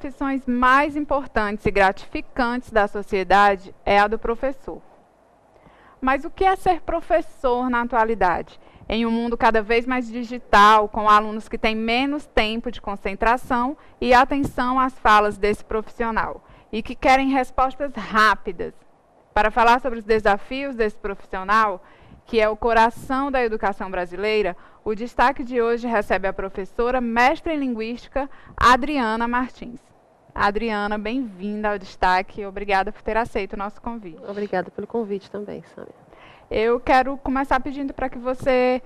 profissões mais importantes e gratificantes da sociedade é a do professor. Mas o que é ser professor na atualidade? Em um mundo cada vez mais digital, com alunos que têm menos tempo de concentração e atenção às falas desse profissional, e que querem respostas rápidas. Para falar sobre os desafios desse profissional, que é o coração da educação brasileira, o destaque de hoje recebe a professora mestra em Linguística, Adriana Martins. Adriana, bem-vinda ao Destaque. Obrigada por ter aceito o nosso convite. Obrigada pelo convite também, Sâmia. Eu quero começar pedindo para que você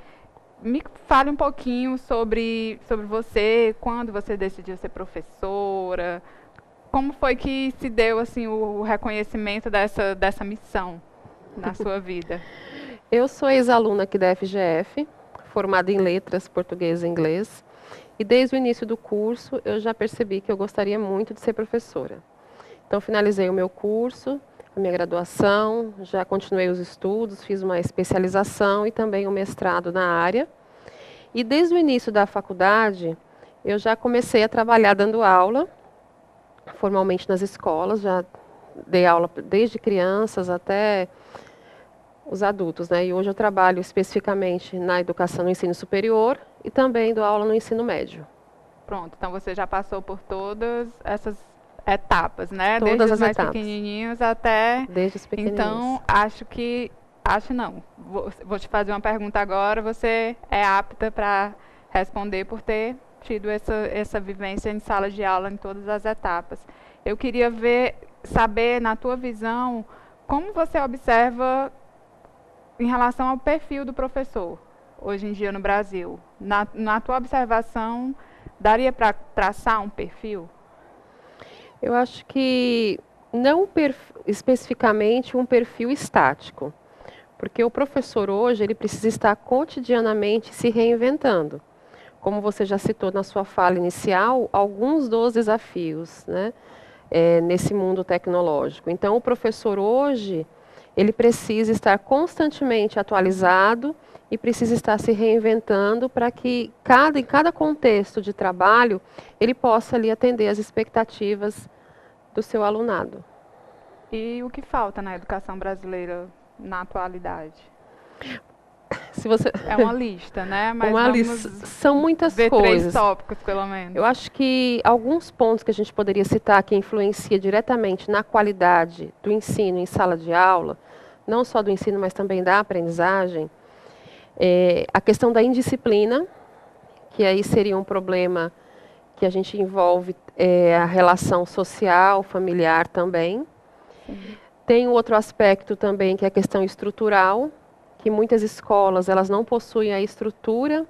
me fale um pouquinho sobre você, quando você decidiu ser professora, como foi que se deu assim, o reconhecimento dessa missão na sua vida? Eu sou ex-aluna aqui da FGF, formada em Letras, Português e Inglês, e desde o início do curso eu já percebi que eu gostaria muito de ser professora. Então finalizei o meu curso, a minha graduação, já continuei os estudos, fiz uma especialização e também um mestrado na área. E desde o início da faculdade eu já comecei a trabalhar dando aula, formalmente nas escolas, já dei aula desde crianças até os adultos, né? E hoje eu trabalho especificamente na educação no ensino superior e também dou aula no ensino médio. Pronto, então você já passou por todas essas etapas, né? Todas desde as os mais etapas. Pequenininhos até... Desde os pequenininhos. Então, acho não. Vou te fazer uma pergunta agora, você é apta para responder por ter tido essa vivência em sala de aula em todas as etapas. Eu queria saber, na tua visão, como você observa em relação ao perfil do professor, hoje em dia no Brasil. Na tua observação, daria para traçar um perfil? Eu acho que não especificamente um perfil estático, porque o professor hoje ele precisa estar cotidianamente se reinventando. Como você já citou na sua fala inicial, alguns dos desafios, né, nesse mundo tecnológico. Então, o professor hoje, ele precisa estar constantemente atualizado e precisa estar se reinventando para que em cada contexto de trabalho ele possa ali atender às expectativas do seu alunado. E o que falta na educação brasileira na atualidade? É uma lista, né? Mas são muitas ver coisas. 3 tópicos, pelo menos. Eu acho que alguns pontos que a gente poderia citar que influencia diretamente na qualidade do ensino em sala de aula, não só do ensino, mas também da aprendizagem, a questão da indisciplina, que aí seria um problema que a gente envolve a relação social, familiar também. Sim. Tem um outro aspecto também que é a questão estrutural, que muitas escolas elas não possuem a estrutura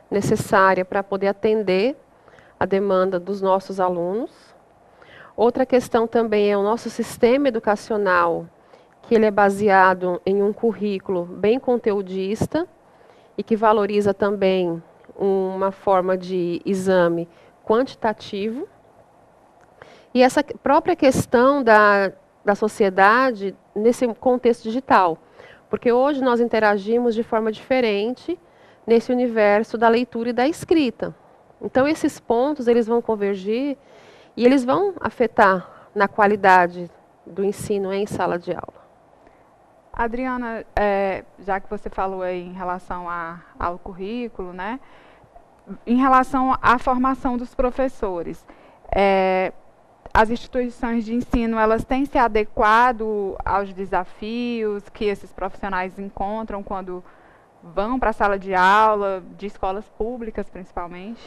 necessária para poder atender a demanda dos nossos alunos. Outra questão também é o nosso sistema educacional, que ele é baseado em um currículo bem conteudista e que valoriza também uma forma de exame quantitativo. E essa própria questão da sociedade nesse contexto digital, porque hoje nós interagimos de forma diferente nesse universo da leitura e da escrita. Então esses pontos eles vão convergir e eles vão afetar na qualidade do ensino em sala de aula. Adriana, já que você falou aí em relação ao currículo, né? Em relação à formação dos professores, as instituições de ensino, elas têm se adequado aos desafios que esses profissionais encontram quando vão para a sala de aula, de escolas públicas principalmente?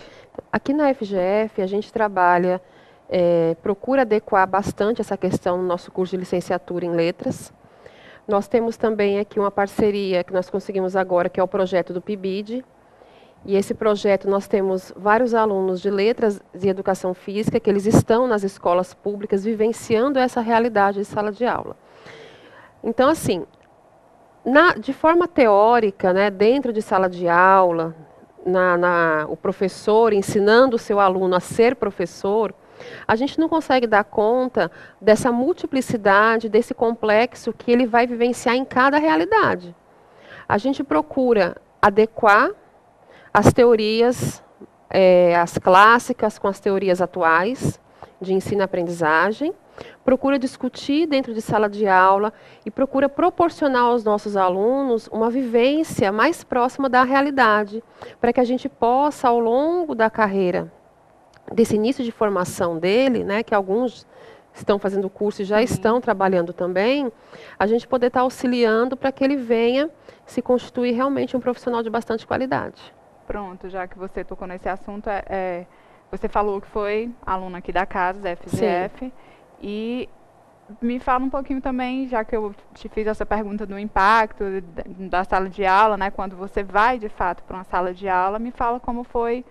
Aqui na FGF a gente trabalha, procura adequar bastante essa questão no nosso curso de licenciatura em letras. Nós temos também aqui uma parceria que nós conseguimos agora, que é o projeto do PIBID. E esse projeto nós temos vários alunos de letras e educação física que eles estão nas escolas públicas vivenciando essa realidade de sala de aula. Então, assim, de forma teórica, né, dentro de sala de aula, o professor ensinando o seu aluno a ser professor, a gente não consegue dar conta dessa multiplicidade, desse complexo que ele vai vivenciar em cada realidade. A gente procura adequar as teorias, as clássicas com as teorias atuais, de ensino-aprendizagem, procura discutir dentro de sala de aula e procura proporcionar aos nossos alunos uma vivência mais próxima da realidade, para que a gente possa, ao longo da carreira, desse início de formação dele, né, que alguns estão fazendo o curso e já estão trabalhando também, a gente poder estar auxiliando para que ele venha se constituir realmente um profissional de bastante qualidade. Pronto, já que você tocou nesse assunto, você falou que foi aluna aqui da casa, da FGF, sim. E me fala um pouquinho também, já que eu te fiz essa pergunta do impacto da sala de aula, né, quando você vai de fato para uma sala de aula, me fala como foi,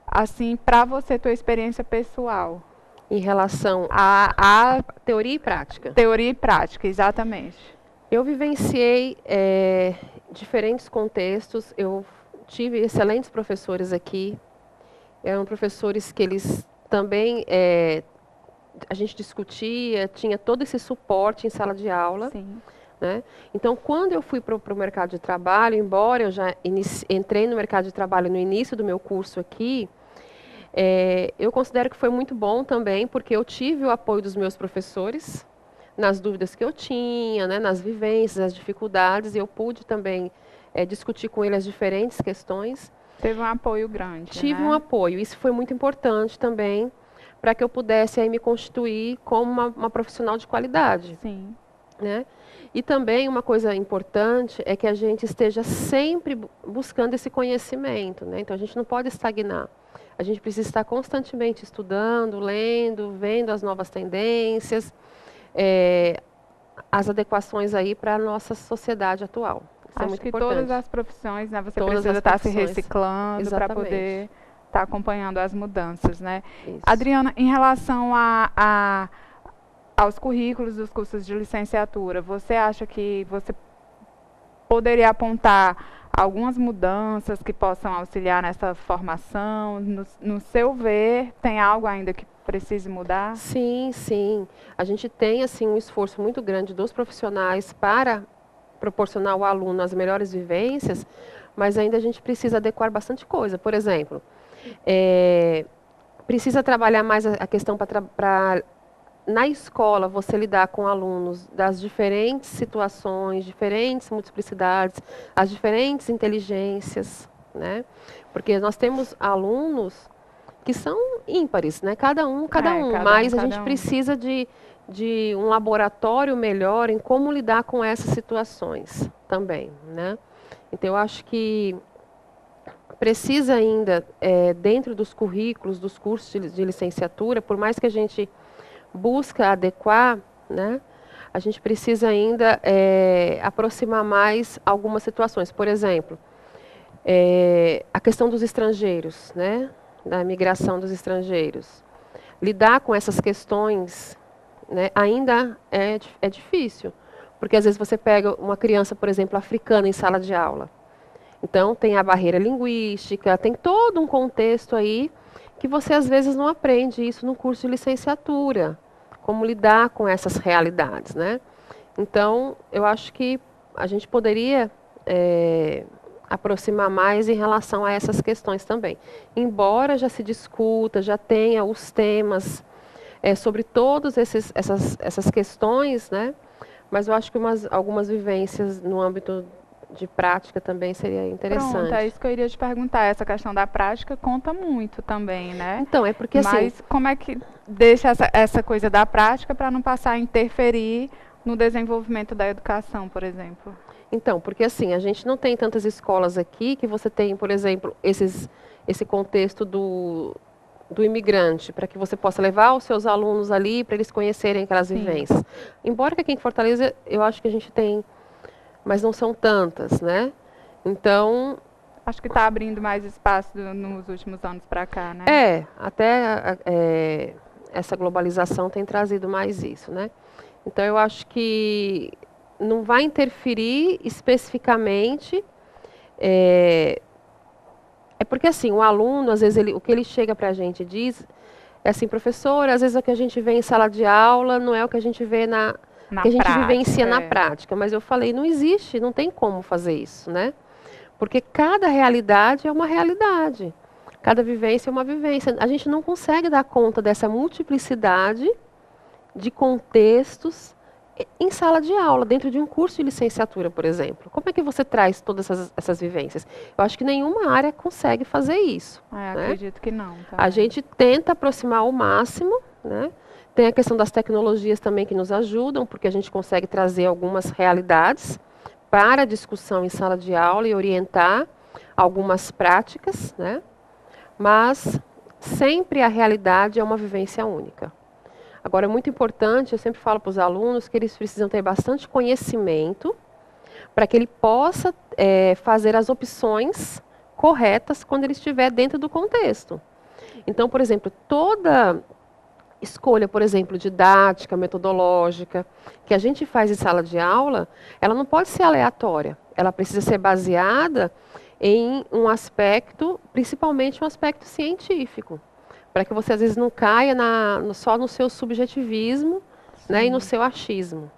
assim, para você, tua experiência pessoal. Em relação à teoria e prática. Teoria e prática, exatamente. Eu vivenciei diferentes contextos, eu tive excelentes professores aqui, eram professores que eles também, a gente discutia, tinha todo esse suporte em sala de aula. Sim. Né? Então, quando eu fui para o mercado de trabalho, embora eu já entrei no mercado de trabalho no início do meu curso aqui, eu considero que foi muito bom também, porque eu tive o apoio dos meus professores nas dúvidas que eu tinha, né, nas vivências, as dificuldades, e eu pude também discutir com ele as diferentes questões. Teve um apoio grande, Tive né? um apoio, isso foi muito importante também, para que eu pudesse aí me constituir como uma profissional de qualidade. Sim. Né? E também uma coisa importante é que a gente esteja sempre buscando esse conhecimento, né? Então a gente não pode estagnar. A gente precisa estar constantemente estudando, lendo, vendo as novas tendências, as adequações aí para a nossa sociedade atual. Isso é muito importante. Todas as profissões, né? Você Todas precisa estar se reciclando para poder estar acompanhando as mudanças, né? Isso. Adriana, em relação aos currículos dos cursos de licenciatura, você acha que você poderia apontar algumas mudanças que possam auxiliar nessa formação? No seu ver, tem algo ainda que precise mudar? Sim, sim. A gente tem assim um esforço muito grande dos profissionais para proporcionar ao aluno as melhores vivências, mas ainda a gente precisa adequar bastante coisa. Por exemplo, precisa trabalhar mais a questão para na escola você lidar com alunos das diferentes situações, diferentes multiplicidades, as diferentes inteligências, né? Porque nós temos alunos que são ímpares, né? Cada um, mas a gente precisa de um laboratório melhor em como lidar com essas situações também, né? Então eu acho que precisa ainda, dentro dos currículos, dos cursos de licenciatura, por mais que a gente busca adequar, né, a gente precisa ainda aproximar mais algumas situações. Por exemplo, a questão dos estrangeiros, né, da migração dos estrangeiros. Lidar com essas questões, né, ainda é difícil, porque às vezes você pega uma criança, por exemplo, africana em sala de aula. Então, tem a barreira linguística, tem todo um contexto aí que você às vezes não aprende isso no curso de licenciatura, como lidar com essas realidades, né? Então, eu acho que a gente poderia aproximar mais em relação a essas questões também. Embora já se discuta, já tenha os temas sobre todas essas questões, né? Mas eu acho que algumas vivências no âmbito de prática também seria interessante. Pronto, é isso que eu iria te perguntar. Essa questão da prática conta muito também, né? Então, é porque assim... Mas como é que deixa essa coisa da prática para não passar a interferir no desenvolvimento da educação, por exemplo? Então, porque assim, a gente não tem tantas escolas aqui que você tem, por exemplo, esse contexto do imigrante, para que você possa levar os seus alunos ali, para eles conhecerem aquelas vivências. Embora que aqui em Fortaleza, eu acho que a gente tem, mas não são tantas, né? Então... Acho que está abrindo mais espaço nos últimos anos para cá, né? Até essa globalização tem trazido mais isso, né? Então, eu acho que não vai interferir especificamente... porque, assim, o aluno, às vezes, o que ele chega para a gente diz... É assim, professor, às vezes o que a gente vê em sala de aula não é o que a gente vê que a gente vivencia na prática. Mas eu falei, não existe, não tem como fazer isso, né? Porque cada realidade é uma realidade. Cada vivência é uma vivência. A gente não consegue dar conta dessa multiplicidade de contextos em sala de aula, dentro de um curso de licenciatura, por exemplo. Como é que você traz todas essas vivências? Eu acho que nenhuma área consegue fazer isso. Né? Acredito que não. Também. A gente tenta aproximar ao máximo, né? Tem a questão das tecnologias também que nos ajudam, porque a gente consegue trazer algumas realidades para a discussão em sala de aula e orientar algumas práticas, né? Mas sempre a realidade é uma vivência única. Agora, é muito importante, eu sempre falo para os alunos que eles precisam ter bastante conhecimento para que ele possa fazer as opções corretas quando ele estiver dentro do contexto. Então, por exemplo, toda escolha, por exemplo, didática, metodológica, que a gente faz em sala de aula, ela não pode ser aleatória. Ela precisa ser baseada em um aspecto, principalmente um aspecto científico, para que você às vezes não caia só no seu subjetivismo, né, e no seu achismo.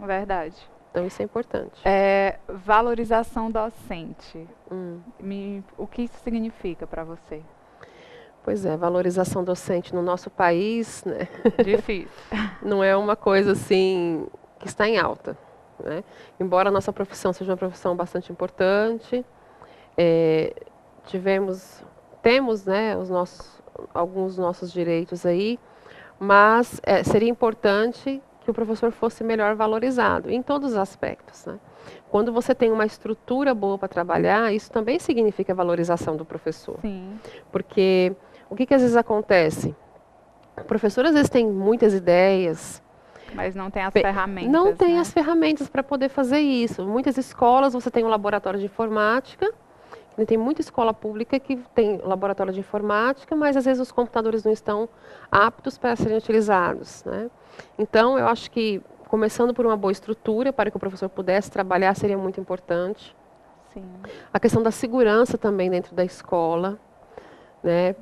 Verdade. Então isso é importante. Valorização docente. O que isso significa para você? Pois é, valorização docente no nosso país, né? Difícil. Não é uma coisa assim que está em alta, né? Embora a nossa profissão seja uma profissão bastante importante, temos, né, alguns nossos direitos aí, mas seria importante que o professor fosse melhor valorizado, em todos os aspectos, né? Quando você tem uma estrutura boa para trabalhar, isso também significa valorização do professor. Sim. Porque o que às vezes acontece? O professor às vezes tem muitas ideias, mas não tem as ferramentas. Não tem, né, as ferramentas para poder fazer isso. Muitas escolas você tem um laboratório de informática. Tem muita escola pública que tem laboratório de informática, mas às vezes os computadores não estão aptos para serem utilizados, né? Então, eu acho que começando por uma boa estrutura para que o professor pudesse trabalhar seria muito importante. Sim. A questão da segurança também dentro da escola, né?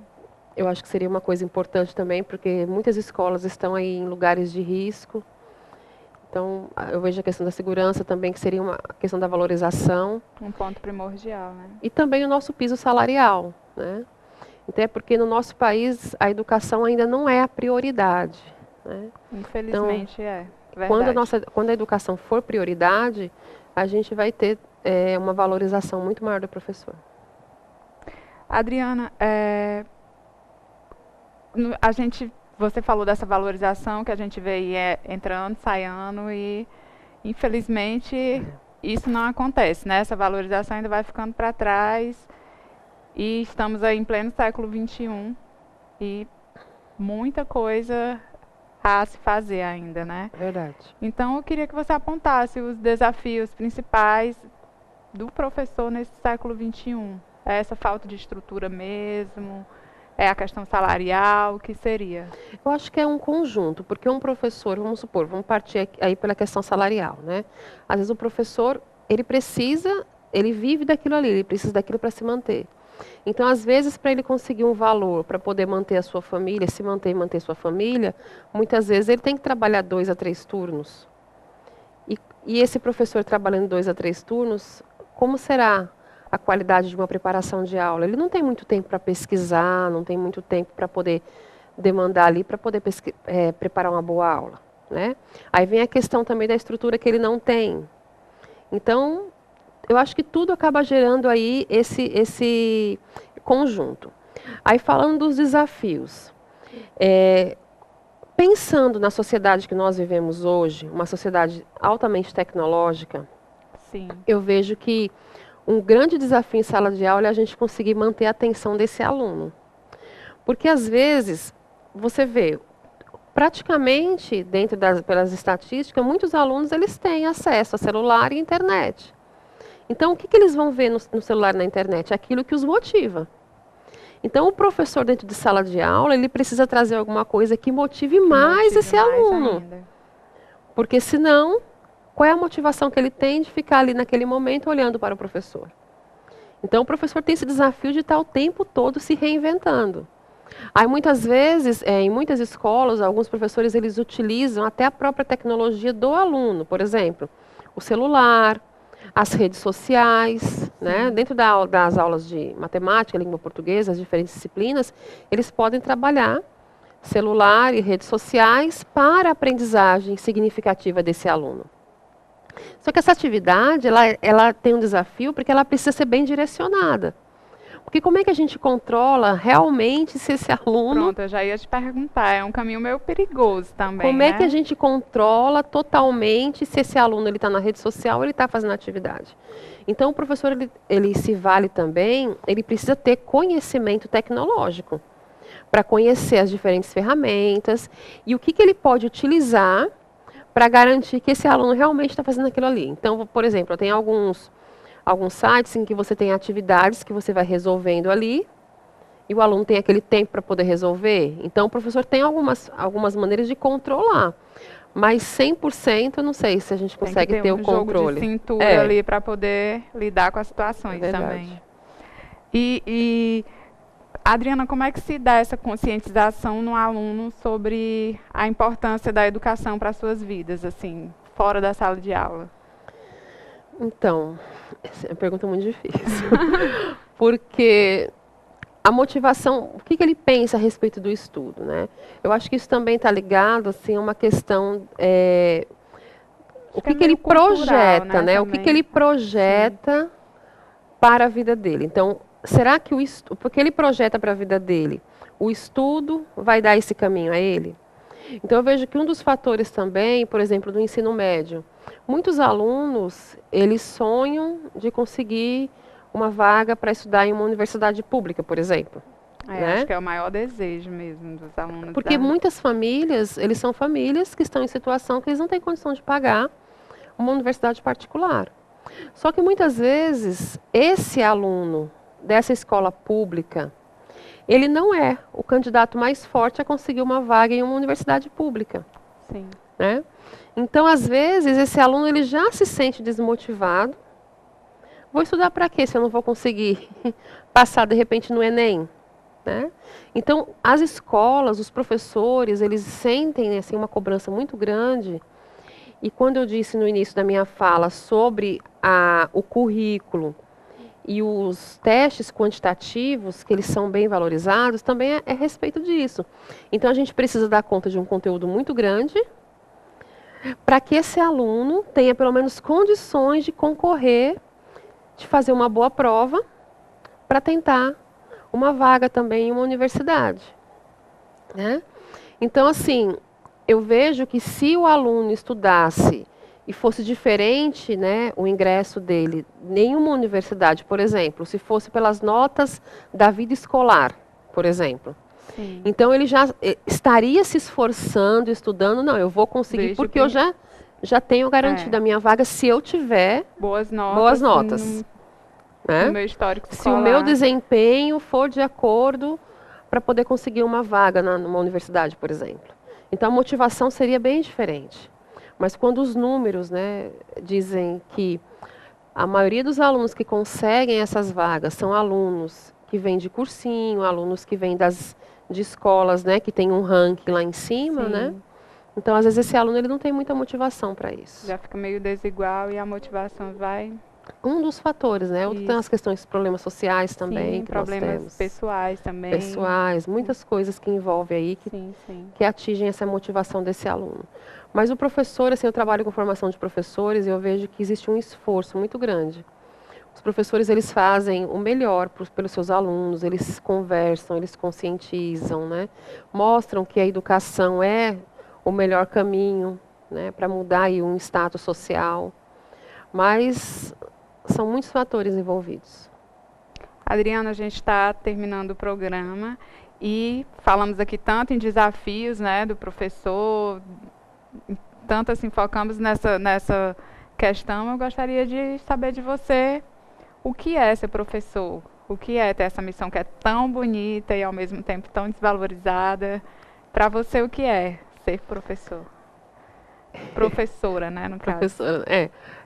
Eu acho que seria uma coisa importante também, porque muitas escolas estão aí em lugares de risco. Então, eu vejo a questão da segurança também, que seria uma questão da valorização. Um ponto primordial, né? E também o nosso piso salarial, né? Até porque no nosso país a educação ainda não é a prioridade, né? Infelizmente então, quando a educação for prioridade, a gente vai ter uma valorização muito maior do professor. Adriana, você falou dessa valorização que a gente vê aí entrando, saindo e, infelizmente, isso não acontece, né? Essa valorização ainda vai ficando para trás e estamos aí em pleno século XXI e muita coisa a se fazer ainda, né? Verdade. Então, eu queria que você apontasse os desafios principais do professor nesse século XXI. É essa falta de estrutura mesmo? É a questão salarial, o que seria? Eu acho que é um conjunto, porque um professor, vamos partir aí pela questão salarial, né? Às vezes o professor, ele vive daquilo ali, ele precisa daquilo para se manter. Então, às vezes, para ele conseguir um valor, para poder manter a sua família, se manter e manter sua família, muitas vezes ele tem que trabalhar 2 a 3 turnos. E esse professor trabalhando 2 a 3 turnos, como será a qualidade de uma preparação de aula? Ele não tem muito tempo para pesquisar, não tem muito tempo para poder demandar ali, para poder preparar uma boa aula, né? Aí vem a questão também da estrutura que ele não tem. Então, eu acho que tudo acaba gerando aí esse conjunto. Aí falando dos desafios, pensando na sociedade que nós vivemos hoje, uma sociedade altamente tecnológica, sim, eu vejo que um grande desafio em sala de aula é a gente conseguir manter a atenção desse aluno. Porque às vezes, você vê, praticamente, pelas estatísticas, muitos alunos eles têm acesso a celular e internet. Então, o que eles vão ver no celular e na internet? Aquilo que os motiva. Então, o professor dentro de sala de aula, ele precisa trazer alguma coisa que motive mais esse aluno. Ainda. Porque senão, qual é a motivação que ele tem de ficar ali naquele momento olhando para o professor? Então, o professor tem esse desafio de estar o tempo todo se reinventando. Aí, muitas vezes, em muitas escolas, alguns professores eles utilizam até a própria tecnologia do aluno. Por exemplo, o celular, as redes sociais, né? Dentro das aulas de matemática, língua portuguesa, as diferentes disciplinas, eles podem trabalhar celular e redes sociais para a aprendizagem significativa desse aluno. Só que essa atividade, ela tem um desafio porque ela precisa ser bem direcionada. Porque como é que a gente controla realmente se esse aluno... Pronto, eu já ia te perguntar, é um caminho meio perigoso também, Como é que a gente controla totalmente se esse aluno está na rede social ou ele está fazendo atividade? Então, o professor, ele se vale também, ele precisa ter conhecimento tecnológico para conhecer as diferentes ferramentas e o que ele pode utilizar para garantir que esse aluno realmente está fazendo aquilo ali. Então, por exemplo, tem alguns sites em que você tem atividades que você vai resolvendo ali e o aluno tem aquele tempo para poder resolver. Então, o professor tem algumas maneiras de controlar, mas 100% eu não sei se a gente consegue ter o controle. Jogo de cintura ali para poder lidar com as situações também. E Adriana, como é que se dá essa conscientização no aluno sobre a importância da educação para as suas vidas, assim, fora da sala de aula? Então, essa é uma pergunta muito difícil. Porque a motivação, o que ele pensa a respeito do estudo, né? Eu acho que isso também está ligado, assim, a uma questão... o que ele projeta, né? O que ele projeta para a vida dele. Então, será que porque ele projeta para a vida dele, o estudo vai dar esse caminho a ele? Então, eu vejo que um dos fatores também, por exemplo, do ensino médio, muitos alunos, eles sonham de conseguir uma vaga para estudar em uma universidade pública, por exemplo. Né? Acho que é o maior desejo mesmo dos alunos. Porque muitas famílias, eles são famílias que estão em situação que eles não têm condição de pagar uma universidade particular. Só que muitas vezes, esse aluno dessa escola pública, ele não é o candidato mais forte a conseguir uma vaga em uma universidade pública. Sim. Né? Então, às vezes, esse aluno ele já se sente desmotivado. Vou estudar para quê se eu não vou conseguir passar, de repente, no Enem? Né? Então, as escolas, os professores, eles sentem assim, uma cobrança muito grande. E quando eu disse no início da minha fala sobre o currículo e os testes quantitativos, que eles são bem valorizados, também é a respeito disso. Então, a gente precisa dar conta de um conteúdo muito grande para que esse aluno tenha, pelo menos, condições de concorrer, de fazer uma boa prova, para tentar uma vaga também em uma universidade. Né? Então, assim, eu vejo que se o aluno estudasse e fosse diferente, né, o ingresso dele, nenhuma universidade, por exemplo, se fosse pelas notas da vida escolar, por exemplo. Sim. Então, ele já estaria se esforçando, estudando, não, eu vou conseguir, porque eu já tenho garantido a minha vaga se eu tiver boas notas. Né? No meu histórico escolar. Se o meu desempenho for de acordo para poder conseguir uma vaga numa universidade, por exemplo. Então, a motivação seria bem diferente. Mas quando os números, né, dizem que a maioria dos alunos que conseguem essas vagas são alunos que vêm de cursinho, alunos que vêm de escolas, né, que tem um ranking lá em cima, né? Então, às vezes, esse aluno ele não tem muita motivação para isso. Já fica meio desigual e a motivação vai... Um dos fatores, né? Outro tem as questões, problemas sociais também, que problemas nós temos. Pessoais também. Pessoais, muitas coisas que envolvem aí, que atingem essa motivação desse aluno. Mas o professor, assim, eu trabalho com formação de professores e eu vejo que existe um esforço muito grande. Os professores, eles fazem o melhor pelos seus alunos, eles conversam, eles conscientizam, né? Mostram que a educação é o melhor caminho, né, para mudar aí um status social. Mas são muitos fatores envolvidos. Adriana, a gente está terminando o programa e falamos aqui tanto em desafios, né, do professor, tanto assim focamos nessa questão. Eu gostaria de saber de você o que é ser professor, o que é ter essa missão que é tão bonita e ao mesmo tempo tão desvalorizada. Para você, o que é ser professor? Professora, né, no caso. Professora,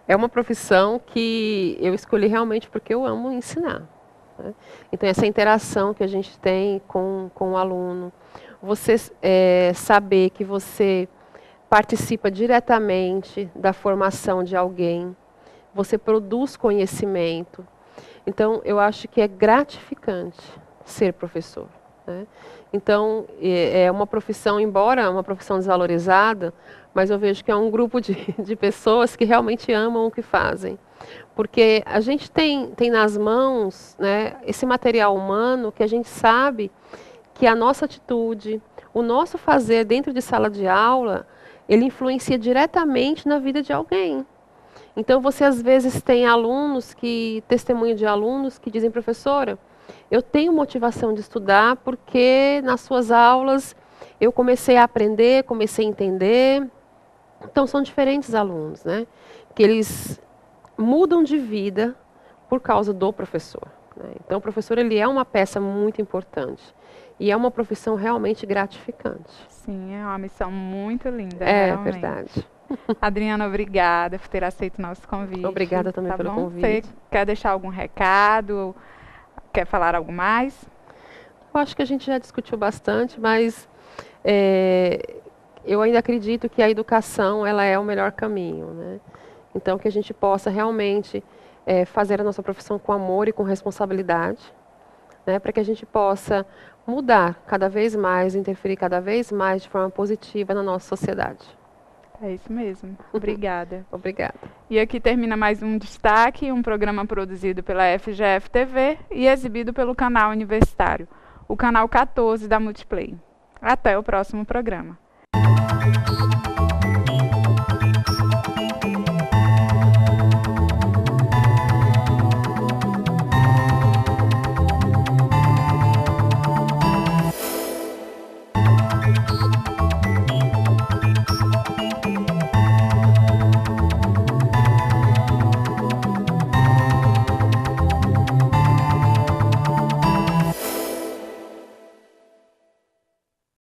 é uma profissão que eu escolhi realmente porque eu amo ensinar. Né? Então, essa interação que a gente tem com o aluno, você saber que você participa diretamente da formação de alguém, você produz conhecimento. Então, eu acho que é gratificante ser professor, né? Então, é uma profissão, embora uma profissão desvalorizada, mas eu vejo que é um grupo de pessoas que realmente amam o que fazem. Porque a gente tem nas mãos, né, esse material humano que a gente sabe que a nossa atitude, o nosso fazer dentro de sala de aula, ele influencia diretamente na vida de alguém. Então, você às vezes tem testemunho de alunos que dizem, professora, eu tenho motivação de estudar porque nas suas aulas eu comecei a aprender, comecei a entender. Então, são diferentes alunos, né? Que eles mudam de vida por causa do professor, né? Então, o professor ele é uma peça muito importante e é uma profissão realmente gratificante. Sim, é uma missão muito linda, É realmente. verdade. Adriana, obrigada por ter aceito o nosso convite. Obrigada também pelo convite. Você quer deixar algum recado? Quer falar algo mais? Eu acho que a gente já discutiu bastante, mas eu ainda acredito que a educação ela é o melhor caminho, né? Então, que a gente possa realmente fazer a nossa profissão com amor e com responsabilidade, né? Para que a gente possa mudar cada vez mais, interferir cada vez mais de forma positiva na nossa sociedade. É isso mesmo. Obrigada. Obrigada. E aqui termina mais um Destaque, um programa produzido pela FGF TV e exibido pelo canal universitário, o canal 14 da Multiplay. Até o próximo programa.